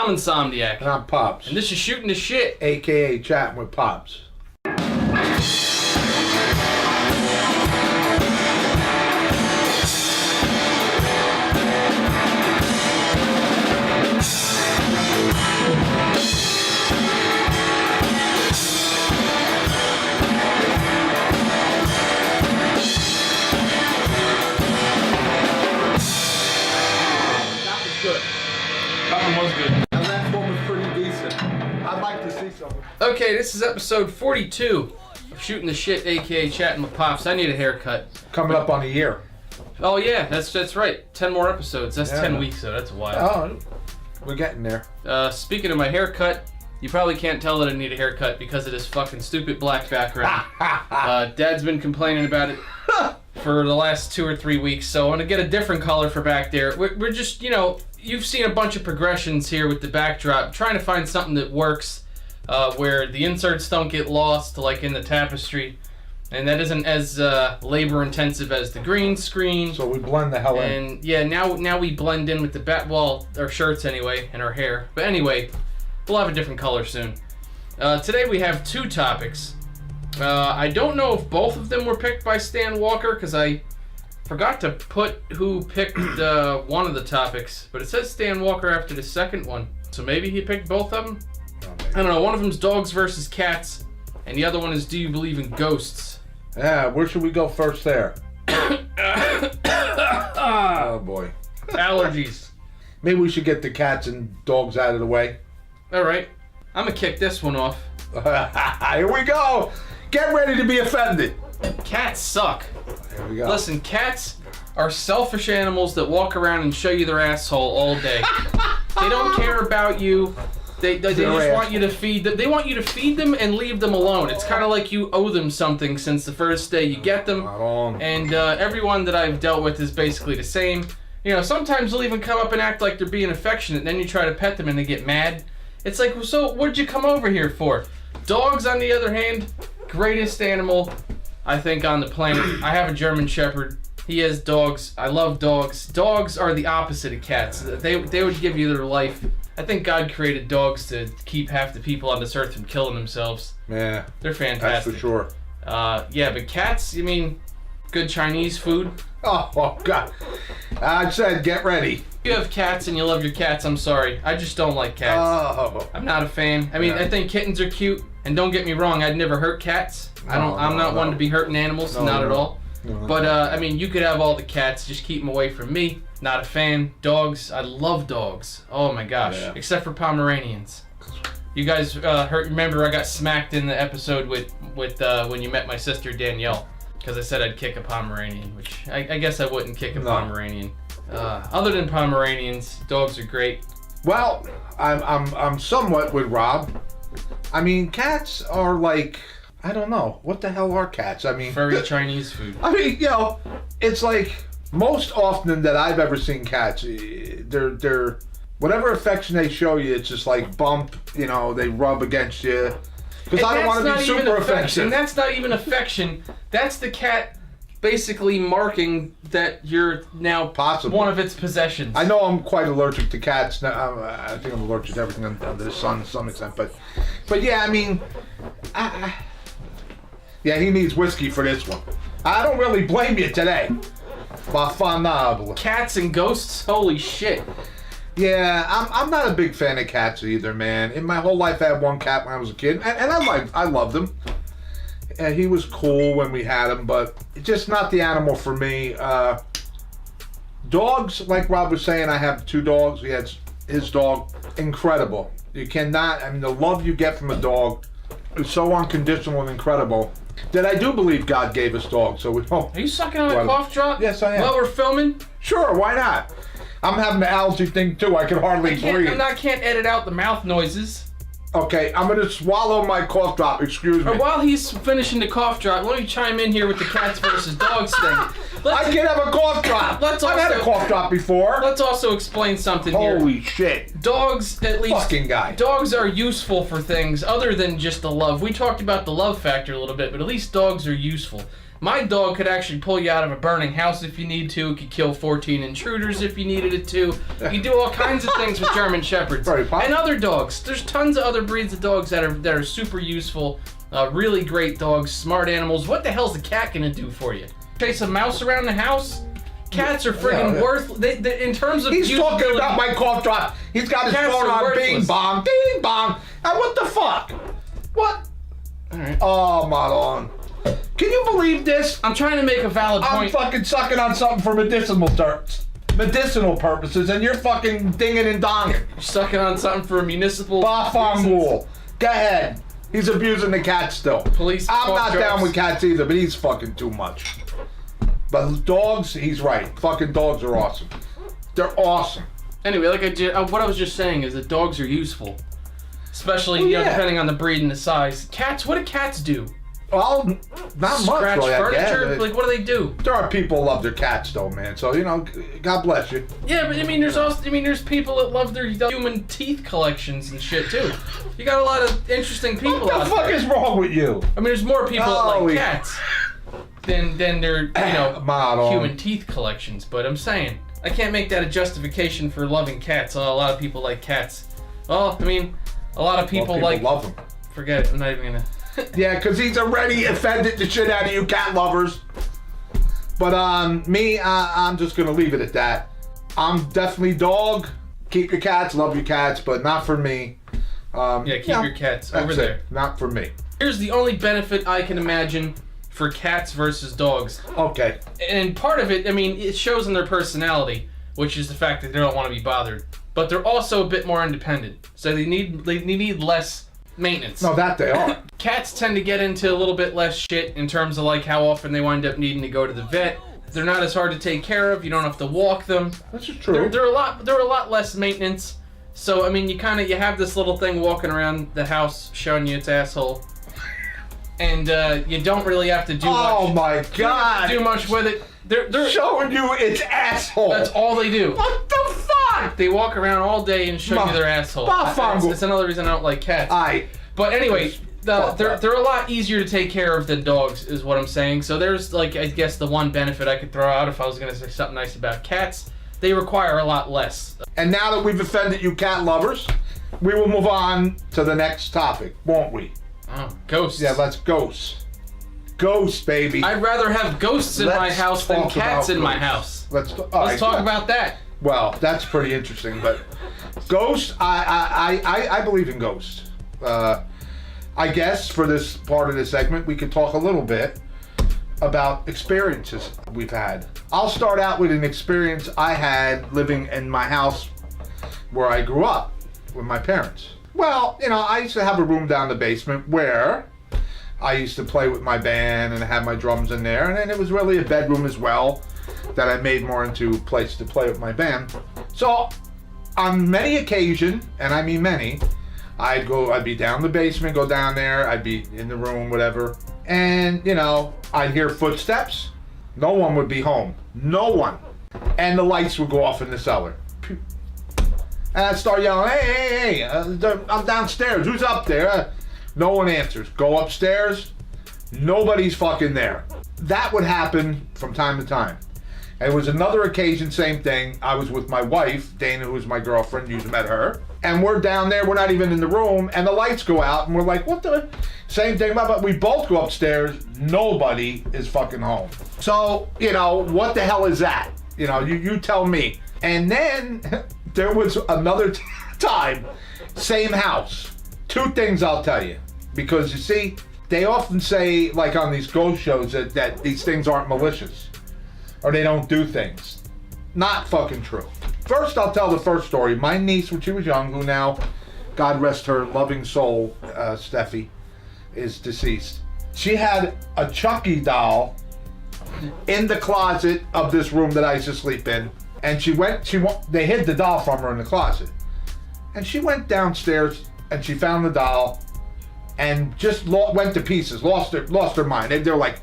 I'm Insomniac. And I'm Pops. And this is Shooting the Shit, a.k.a. Chatting with Pops. Okay, this is episode 42 of Shooting the Shit, a.k.a. Chatting with Pops. I need a haircut. Coming up on a year. Oh yeah, that's right. 10 more episodes. That's 10 weeks, so that's a while. Oh, we're getting there. Speaking of my haircut, you probably can't tell that I need a haircut because of this fucking stupid black background. Dad's been complaining about it for the last 2 or 3 weeks, so I'm gonna get a different color for back there. We're just, you've seen a bunch of progressions here with the backdrop, trying to find something that works. Where the inserts don't get lost, like in the tapestry, and that isn't as labor intensive as the green screen. So we blend the hell in. And yeah, now we blend in with the our shirts anyway, and our hair. But anyway, we'll have a different color soon. Today we have 2 topics. I don't know if both of them were picked by Stan Walker, because I forgot to put who picked one of the topics, but it says Stan Walker after the second one, so maybe he picked both of them. I don't know, one of them's dogs versus cats, and the other one is do you believe in ghosts? Yeah, where should we go first there? Oh boy. Allergies. Maybe we should get the cats and dogs out of the way. Alright, I'm gonna kick this one off. Here we go! Get ready to be offended. Cats suck. Here we go. Listen, cats are selfish animals that walk around and show you their asshole all day. They don't care about you. They just want you to feed them. They want you to feed them and leave them alone. It's kind of like you owe them something since the first day you get them. And everyone that I've dealt with is basically the same. Sometimes they'll even come up and act like they're being affectionate, and then you try to pet them and they get mad. It's like, so what'd you come over here for? Dogs, on the other hand, greatest animal, I think, on the planet. I have a German Shepherd. He has dogs. I love dogs. Dogs are the opposite of cats. They would give you their life. I think God created dogs to keep half the people on this earth from killing themselves. Yeah. They're fantastic. That's for sure. Yeah, but cats, good Chinese food. Oh God. I said get ready. If you have cats and you love your cats, I'm sorry. I just don't like cats. Oh. I'm not a fan. I think kittens are cute, and don't get me wrong, I'd never hurt cats. I'm not one to be hurting animals, not at all. No. But, you could have all the cats, just keep them away from me. Not a fan. Dogs, I love dogs. Oh my gosh. Yeah. Except for Pomeranians. You guys remember I got smacked in the episode with when you met my sister Danielle, because I said I'd kick a Pomeranian, which I guess I wouldn't kick a Pomeranian. Other than Pomeranians, dogs are great. Well, I'm somewhat with Rob. Cats are like, I don't know. What the hell are cats? Furry Chinese food. It's like most often that I've ever seen cats, they're whatever affection they show you, it's just like bump, they rub against you. Because I don't want to be super affectionate. And that's not even affection. That's the cat basically marking that you're now possibly one of its possessions. I know I'm quite allergic to cats. I think I'm allergic to everything under the sun to some extent. But yeah, yeah, he needs whiskey for this one. I don't really blame you today. Cats and ghosts? Holy shit. Yeah, I'm not a big fan of cats either, man. In my whole life, I had one cat when I was a kid, and I loved him. And he was cool when we had him, but just not the animal for me. Dogs, like Rob was saying, I have 2 dogs. He has his dog. Incredible. You cannot, the love you get from a dog is so unconditional and incredible that I do believe God gave us dogs, so we don't. Are you sucking on a cough drop? Yes, I am. While we're filming? Sure, why not? I'm having the allergy thing too. I can hardly breathe. I can't edit out the mouth noises. Okay, I'm gonna swallow my cough drop. Excuse me. While he's finishing the cough drop, let me chime in here with the cats versus dogs thing. I can have a cough drop. I've had a cough drop before. Let's also explain something here. Holy shit. Dogs, at least. Fucking guy. Dogs are useful for things other than just the love. We talked about the love factor a little bit, but at least dogs are useful. My dog could actually pull you out of a burning house if you need to. It could kill 14 intruders if you needed it to. You can do all kinds of things with German Shepherds. And other dogs. There's tons of other breeds of dogs that are super useful. Really great dogs, smart animals. What the hell's a cat gonna do for you? Chase a mouse around the house? Cats are friggin' worthless. They, in terms of He's talking about my cough drop. He's got his phone on bing bong, ding bong. And what the fuck? What? All right. Oh, Madelon. Can you believe this? I'm trying to make a valid point. I'm fucking sucking on something for medicinal purposes, and you're fucking dinging and donging. You're sucking on something for municipal. Bafangul. Go ahead. He's abusing the cat still. Police. I'm not down with cats either, but he's fucking too much. But dogs, he's right. Fucking dogs are awesome. They're awesome. Anyway, what I was just saying is that dogs are useful, especially depending on the breed and the size. Cats. What do cats do? Well, not much. Scratch really, furniture? Like, what do they do? There are people who love their cats, though, man. So, God bless you. Yeah, but there's people that love their human teeth collections and shit too. You got a lot of interesting people out there. What the fuck is wrong with you? I mean, there's more people that like cats than their human teeth collections. But I'm saying I can't make that a justification for loving cats. A lot of people like cats. Well, I mean, a lot of people love them. Forget it. I'm not even gonna. Yeah, because he's already offended the shit out of you cat lovers. But me, I'm just going to leave it at that. I'm definitely dog. Keep your cats, love your cats, but not for me. Keep your cats over there. Not for me. Here's the only benefit I can imagine for cats versus dogs. Okay. And part of it, I mean, it shows in their personality, which is the fact that they don't want to be bothered. But they're also a bit more independent. So they need less maintenance. No, that they are. Cats tend to get into a little bit less shit in terms of like how often they wind up needing to go to the vet. They're not as hard to take care of. You don't have to walk them. That's true. They're a lot less maintenance. So I mean, you have this little thing walking around the house showing you its asshole, and you don't really have to do much. Oh my god! Do much with it. They're showing you its asshole. That's all they do. What the fuck? They walk around all day and show you their asshole. That's another reason I don't like cats. But anyway, they're a lot easier to take care of than dogs, is what I'm saying. So there's I guess the one benefit I could throw out if I was gonna say something nice about cats. They require a lot less. And now that we've offended you cat lovers, we will move on to the next topic, won't we? Oh, ghosts. Yeah, let's ghosts. Ghosts, baby. I'd rather have ghosts in my house than cats in my house. Let's talk about that. Well, that's pretty interesting, but ghosts, I believe in ghosts. I guess for this part of the segment, we could talk a little bit about experiences we've had. I'll start out with an experience I had living in my house where I grew up with my parents. Well, I used to have a room down the basement where I used to play with my band and have my drums in there, and then it was really a bedroom as well that I made more into a place to play with my band. So on many occasions, and I mean many, I'd be down the basement, go down there, I'd be in the room, whatever, and I'd hear footsteps. No one would be home. No one. And the lights would go off in the cellar. And I'd start yelling, hey, I'm downstairs. Who's up there? No one answers. Go upstairs. Nobody's fucking there. That would happen from time to time. And it was another occasion, same thing. I was with my wife, Dana, who was my girlfriend. You've met her. And we're down there. We're not even in the room. And the lights go out. And we're like, what the? Same thing. But we both go upstairs. Nobody is fucking home. So, what the hell is that? You tell me. And then there was another time, same house. Two things I'll tell you. Because you see, they often say, like on these ghost shows, that these things aren't malicious. Or they don't do things. Not fucking true. First, I'll tell the first story. My niece, when she was young, who now, God rest her loving soul, Steffi, is deceased. She had a Chucky doll in the closet of this room that I used to sleep in. And they hid the doll from her in the closet. And she went downstairs and she found the doll and just went to pieces, lost her mind. They're like,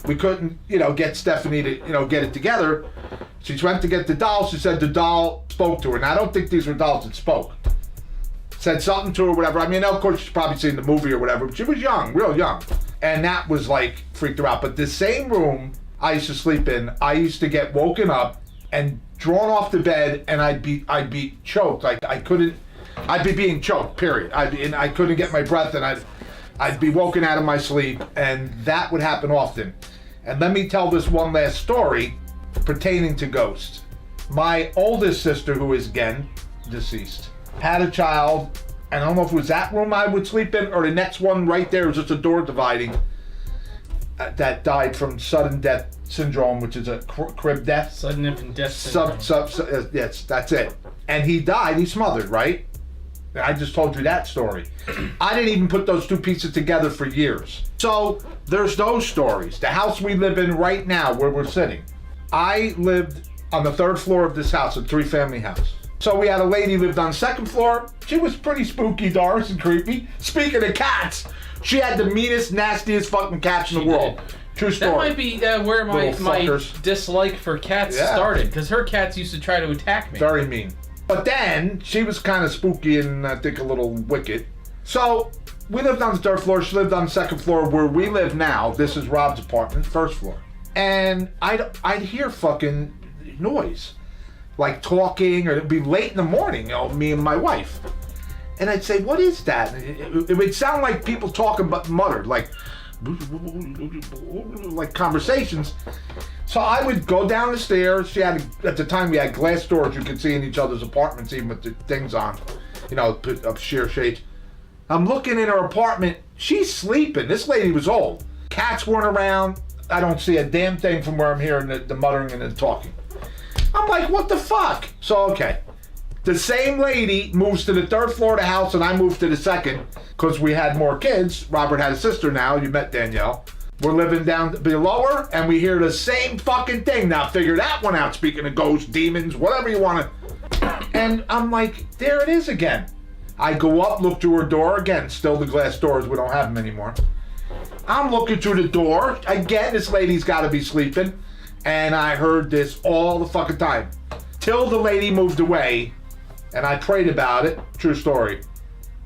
we couldn't, get Stephanie to, get it together. She went to get the doll. She said the doll spoke to her. Now, I don't think these were dolls that spoke. Said something to her, whatever. I mean, of course, she's probably seen the movie or whatever, but she was young, real young. And that was like freaked her out. But the same room I used to sleep in, I used to get woken up and drawn off the bed, and I'd be choked. Like I'd be being choked, period. I couldn't get my breath, and I'd be woken out of my sleep, and that would happen often. And let me tell this one last story pertaining to ghosts. My oldest sister, who is again deceased, had a child, and I don't know if it was that room I would sleep in or the next one right there. It was just a door dividing. That died from sudden death syndrome, which is a crib death. Sudden infant death syndrome. Yes, that's it. And he died. He smothered, right? I just told you that story. I didn't even put those two pieces together for years. So there's those stories. The house we live in right now, where we're sitting, I lived on the 3rd floor of this house, a 3-family house. So we had a lady who lived on the 2nd floor. She was pretty spooky, Doris, and creepy. Speaking of cats, she had the meanest, nastiest fucking cats in the world. True story. That might be where my dislike for cats started, because her cats used to try to attack me. Very mean. But then, she was kind of spooky and I think a little wicked. So, we lived on the 3rd floor, she lived on the 2nd floor. Where we live now, this is Rob's apartment, 1st floor. And I'd hear fucking noise. Like talking, or it'd be late in the morning, me and my wife. And I'd say, what is that? It would sound like people talking but muttered, like conversations. So I would go down the stairs. She had, at the time we had glass doors you could see in each other's apartments, even with the things on, up sheer shades. I'm looking in her apartment. She's sleeping. This lady was old. Cats weren't around. I don't see a damn thing from where I'm hearing the muttering and the talking. I'm like, what the fuck? So, okay. The same lady moves to the 3rd floor of the house, and I moved to the 2nd because we had more kids. Robert had a sister now. You met Danielle. We're living down below her, and we hear the same fucking thing. Now, figure that one out, speaking of ghosts, demons, whatever you want to. And I'm like, there it is again. I go up, look through her door. Again, still the glass doors. We don't have them anymore. I'm looking through the door. Again, this lady's got to be sleeping. And I heard this all the fucking time. Till the lady moved away. And I prayed about it. True story.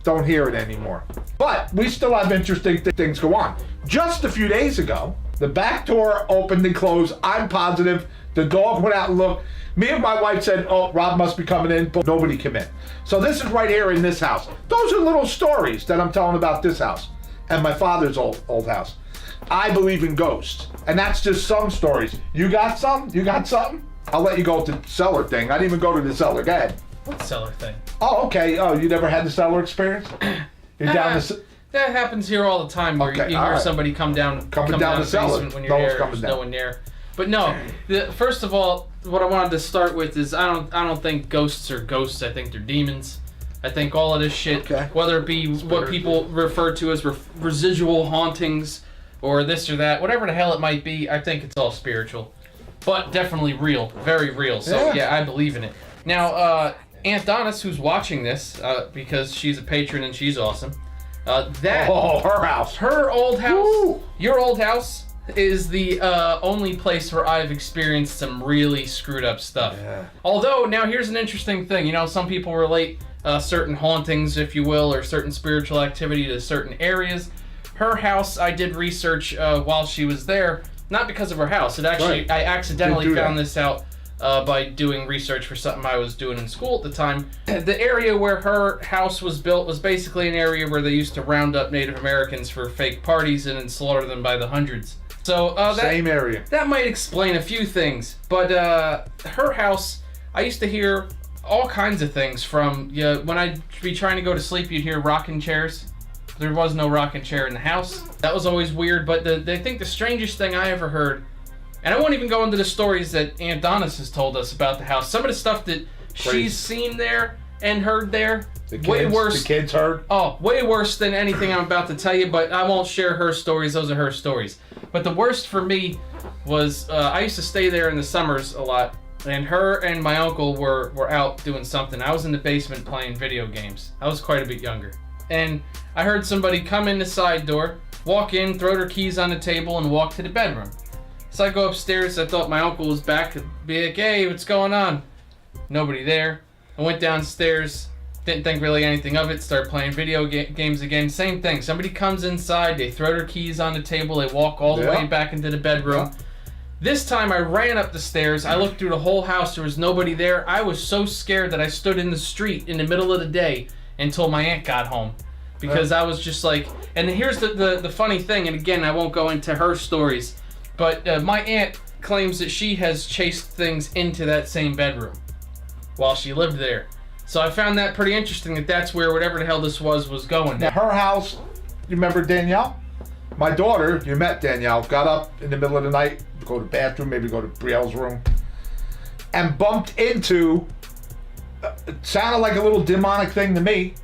Don't hear it anymore. But we still have interesting things go on. Just a few days ago, the back door opened and closed. I'm positive. The dog went out and looked. Me and my wife said, oh, Rob must be coming in, but nobody came in. So this is right here in this house. Those are little stories that I'm telling about this house and my father's old house. I believe in ghosts. And that's just some stories. You got some? You got something? I'll let you go to the cellar thing. I didn't even go to the cellar. Go ahead. What cellar thing? Oh, okay. Oh, you never had the cellar experience? You're down the... That happens here all the time, where you hear somebody come down the cellar basement when you're there. There's no one there. But no, first of all, what I wanted to start with is I don't think ghosts are ghosts. I think they're demons. I think all of this shit, whether it be what people refer to as residual hauntings or this or that, whatever the hell it might be, I think it's all spiritual. But definitely real, very real. So yeah, I believe in it. Now, Aunt Donis, who's watching this, because she's a patron and she's awesome, her house. Her old house. Woo! Your old house is the only place where I've experienced some really screwed up stuff. Yeah. Although, now here's an interesting thing. Some people relate certain hauntings, if you will, or certain spiritual activity to certain areas. Her house, I did research while she was there, not because of her house. It actually, I accidentally found this out by doing research for something I was doing in school at the time. The area where her house was built was basically an area where they used to round up Native Americans for fake parties and then slaughter them by the hundreds. So same area. That might explain a few things. But her house, I used to hear all kinds of things from, when I'd be trying to go to sleep, you'd hear rocking chairs. There was no rocking chair in the house. That was always weird. But I think the strangest thing I ever heard, and I won't even go into the stories that Aunt Donis has told us about the house. Some of the stuff that she's seen there and heard there, way worse. The kids heard? Oh, way worse than anything I'm about to tell you, but I won't share her stories. Those are her stories. But the worst for me was, I used to stay there in the summers a lot, and her and my uncle were out doing something. I was in the basement playing video games. I was quite a bit younger. And I heard somebody come in the side door, walk in, throw their keys on the table, and walk to the bedroom. So I go upstairs. I thought my uncle was back. Be like, hey, what's going on? Nobody there. I went downstairs. Didn't think really anything of it. Started playing video games again. Same thing. Somebody comes inside. They throw their keys on the table. They walk all the way back into the bedroom. Yeah. This time I ran up the stairs. I looked through the whole house. There was nobody there. I was so scared that I stood in the street in the middle of the day until my aunt got home. Because I was just like... And here's the funny thing. And again, I won't go into her stories. But my aunt claims that she has chased things into that same bedroom while she lived there. So I found that pretty interesting that that's where whatever the hell this was going. Now, her house, you remember Danielle? My daughter, you met Danielle, got up in the middle of the night, go to the bathroom, maybe go to Brielle's room, and bumped into, it sounded like a little demonic thing to me.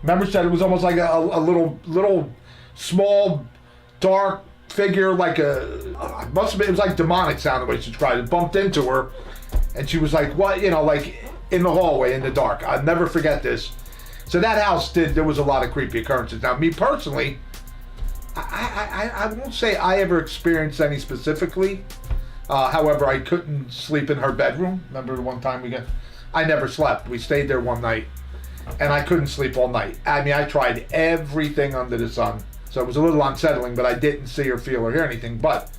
Remember, said it was almost like a little small, dark figure, like it was like demonic sounded the way she described it. Bumped into her, and she was like, what, like in the hallway in the dark. I'll never forget this. So that house there was a lot of creepy occurrences. Now, me personally, I won't say I ever experienced any specifically. However, I couldn't sleep in her bedroom. Remember one time I never slept. We stayed there one night, and I couldn't sleep all night. I mean, I tried everything under the sun. So it was a little unsettling, but I didn't see or feel or hear anything. But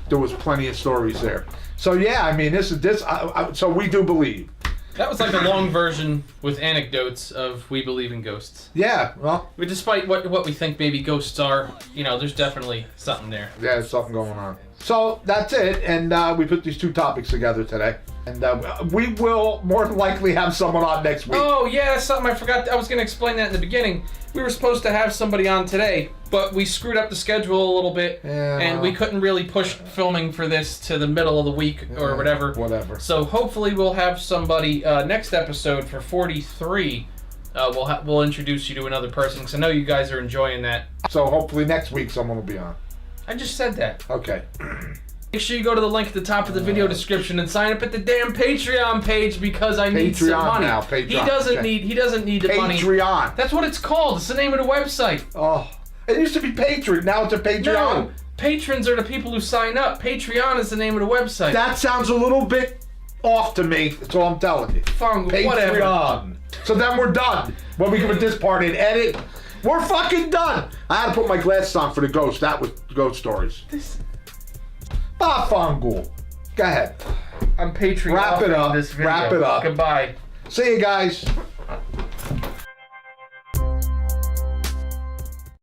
there was plenty of stories there. So yeah, I mean, so we do believe. That was like a long version with anecdotes of we believe in ghosts. Yeah, well. But despite what we think maybe ghosts are, there's definitely something there. Yeah, there's something going on. So that's it, and we put these two topics together today. And we will more than likely have someone on next week. Oh, yeah, that's something I forgot. I was going to explain that in the beginning. We were supposed to have somebody on today, but we screwed up the schedule a little bit, and we couldn't really push filming for this to the middle of the week or whatever. Whatever. So hopefully we'll have somebody next episode for 43. We'll introduce you to another person, because I know you guys are enjoying that. So hopefully next week someone will be on. I just said that. Okay. Make sure you go to the link at the top of the video description and sign up at the damn Patreon page because I need some money. Now, Patreon. He doesn't need the money. Patreon. That's what it's called. It's the name of the website. Oh, it used to be Patreon. Now it's a Patreon. No, patrons are the people who sign up. Patreon is the name of the website. That sounds a little bit off to me. That's all I'm telling you. Fine, whatever. Patreon. So then we're done. When we put this part in, edit. We're fucking done. I had to put my glasses on for the ghost. That was ghost stories. Fungal. Go ahead. I'm Patreon. Wrap it up. This video. Wrap it up. Goodbye. See you guys.